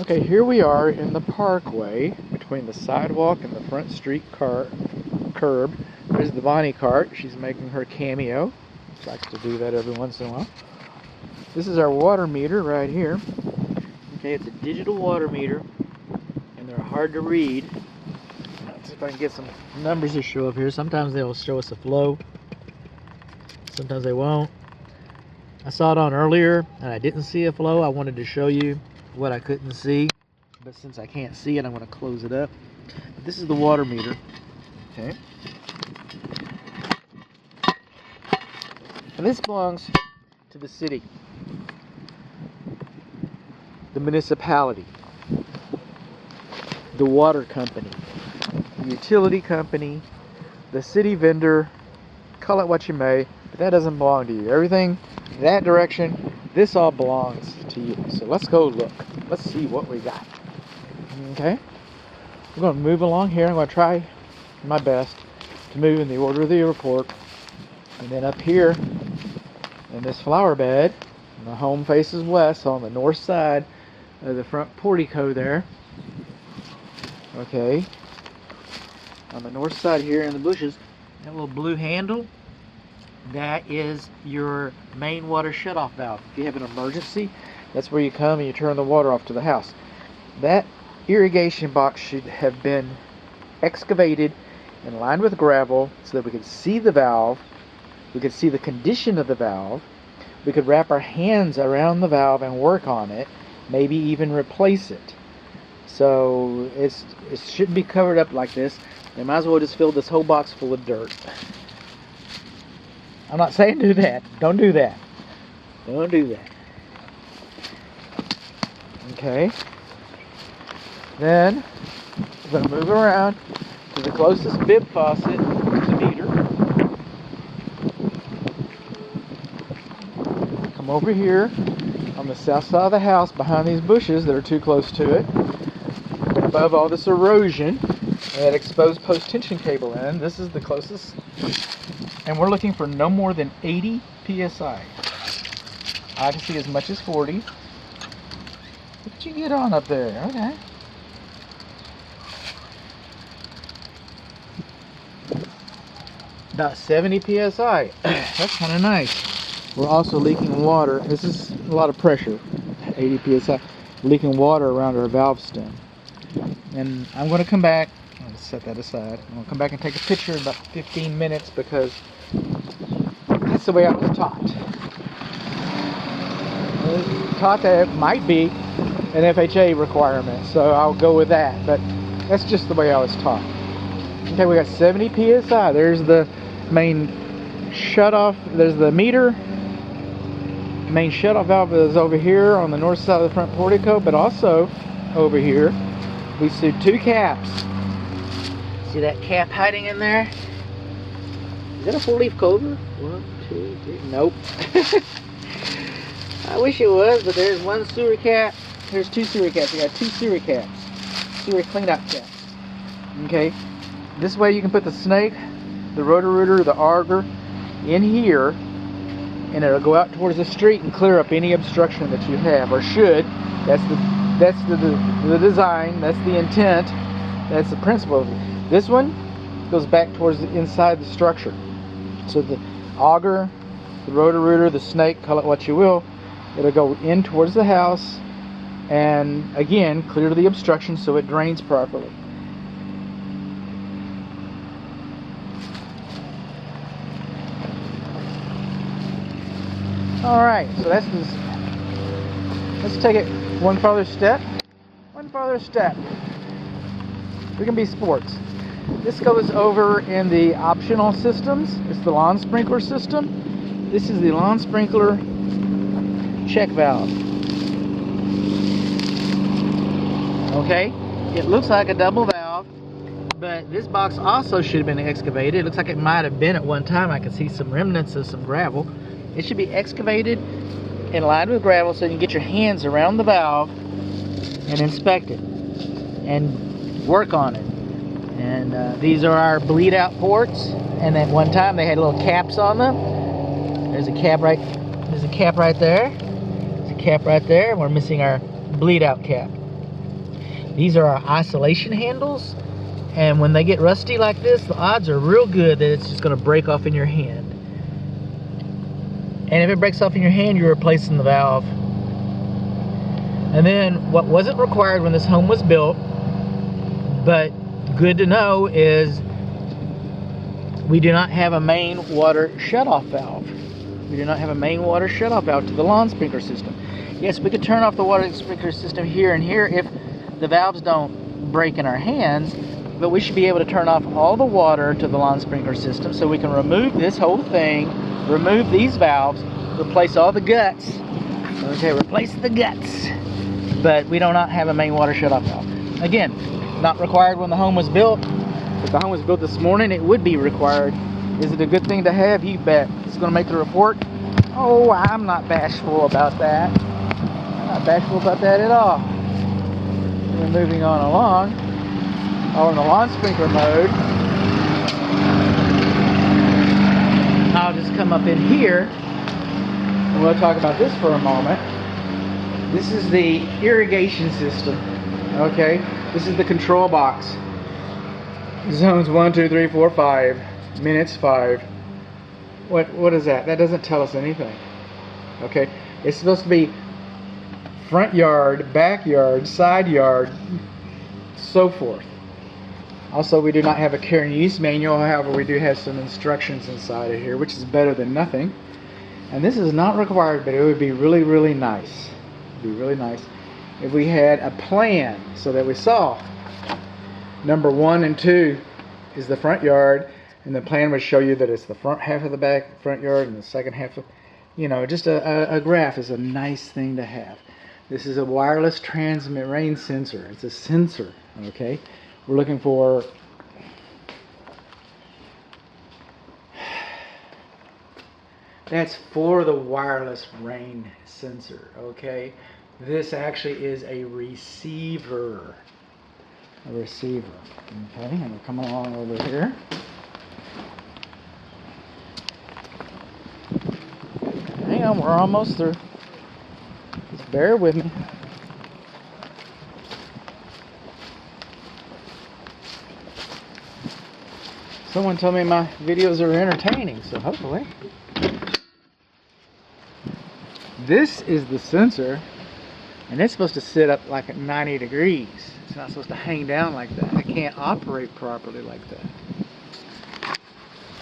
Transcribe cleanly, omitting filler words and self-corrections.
Okay, here we are in the parkway between the sidewalk and the front street curb. There's the Bonnie cart. She's making her cameo. She likes to do that every once in a while. This is our water meter right here. Okay, it's a digital water meter, and they're hard to read. Let's see if I can get some numbers to show up here. Sometimes they'll show us a flow. Sometimes they won't. I saw it on earlier, and I didn't see a flow. I wanted to show you what I couldn't see, but since I can't see it, I'm going to close it up. This is the water meter. Okay. And this belongs to the city, the municipality, the water company, the utility company, the city vendor, call it what you may, but that doesn't belong to you. Everything in that direction, this all belongs to you. So let's go look. Let's see what we got. Okay? We're going to move along here. I'm going to try my best to move in the order of the report. And then up here in this flower bed, the home faces west on the north side of the front portico there. Okay. On the north side here in the bushes, that little blue handle, that is your main water shutoff valve. If you have an emergency, that's where you come and you turn the water off to the house. That irrigation box should have been excavated and lined with gravel so that we could see the valve, we could see the condition of the valve, we could wrap our hands around the valve and work on it, maybe even replace it. So it shouldn't be covered up like this. They might as well just fill this whole box full of dirt. I'm not saying do that. Don't do that. Don't do that. Okay. Then we're going to move around to the closest bib faucet to the meter. Come over here on the south side of the house behind these bushes that are too close to it. Above all this erosion, that exposed post-tension cable in. This is the closest. And we're looking for no more than 80 psi. I can see as much as 40. What did you get on up there? Okay. About 70 psi. That's kind of nice. We're also leaking water. This is a lot of pressure. 80 psi. Leaking water around our valve stem. And I'm going to come back. I'm going to set that aside. I'm going to come back and take a picture in about 15 minutes because that's the way I was taught. I was taught that it might be an FHA requirement, so I'll go with that. But that's just the way I was taught. Okay, we got 70 psi. There's the main shutoff. There's the meter. Main shutoff valve is over here on the north side of the front portico, but also over here we see two caps. See that cap hiding in there? Is that a 4-leaf clover? 1, 2, 3. Nope. I wish it was, but there's one sewer cap. There's two sewer caps. We got two sewer caps. Sewer cleanup caps. Okay. This way you can put the snake, the rotor-rooter, the auger in here, and it'll go out towards the street and clear up any obstruction that you have, or should. That's the design. That's the intent. That's the principle. This one goes back towards the inside the structure. So the auger, the rotor-rooter, the snake, call it what you will, it'll go in towards the house and again clear the obstruction so it drains properly. Alright, so that's this. Let's take it one further step. One further step. We can be sports. This goes over in the optional systems. It's the lawn sprinkler system. This is the lawn sprinkler check valve. Okay, it looks like a double valve, but this box also should have been excavated. It looks like it might have been at one time. I can see some remnants of some gravel. It should be excavated and lined with gravel so you can get your hands around the valve and inspect it and work on it. And these are our bleed out ports, and at one time they had little caps on them. There's a cap right there. There's a cap right there. We're missing our bleed out cap. These are our isolation handles, and when they get rusty like this, the odds are real good that it's just going to break off in your hand. And if it breaks off in your hand, you're replacing the valve. And then what wasn't required when this home was built, but good to know, is we do not have a main water shutoff valve. We do not have a main water shutoff valve to the lawn sprinkler system. Yes, we could turn off the water sprinkler system here and here if the valves don't break in our hands, but we should be able to turn off all the water to the lawn sprinkler system so we can remove this whole thing, remove these valves, replace all the guts. Okay, replace the guts. But we do not have a main water shutoff valve. Again, not required when the home was built. If the home was built this morning, it would be required. Is it a good thing to have? You bet. It's going to make the report. Oh, I'm not bashful about that. I'm not bashful about that at all. We're moving on along. Oh, in the lawn sprinkler mode, I'll just come up in here and we'll talk about this for a moment. This is the irrigation system. Okay, this is the control box. Zones 1, 2, 3, 4, 5. Minutes 5. What is that? That doesn't tell us anything. Okay, it's supposed to be front yard, backyard, side yard, so forth. Also, we do not have a care and use manual. However, we do have some instructions inside of here, which is better than nothing. And this is not required, but it would be really, really nice. It would be really nice if we had a plan so that we saw number 1 and 2 is the front yard, and the plan would show you that it's the front half of the back front yard and the second half of, you know, just a graph is a nice thing to have. This is a wireless transmit rain sensor. It's a sensor, okay? We're looking for that's for the wireless rain sensor, okay? This actually is a receiver. A receiver. Okay, and we're coming along over here. Hang on, we're almost through. Just bear with me. Someone told me my videos are entertaining, so hopefully. This is the sensor, and it's supposed to sit up like at 90 degrees. It's not supposed to hang down like that. It can't operate properly like that.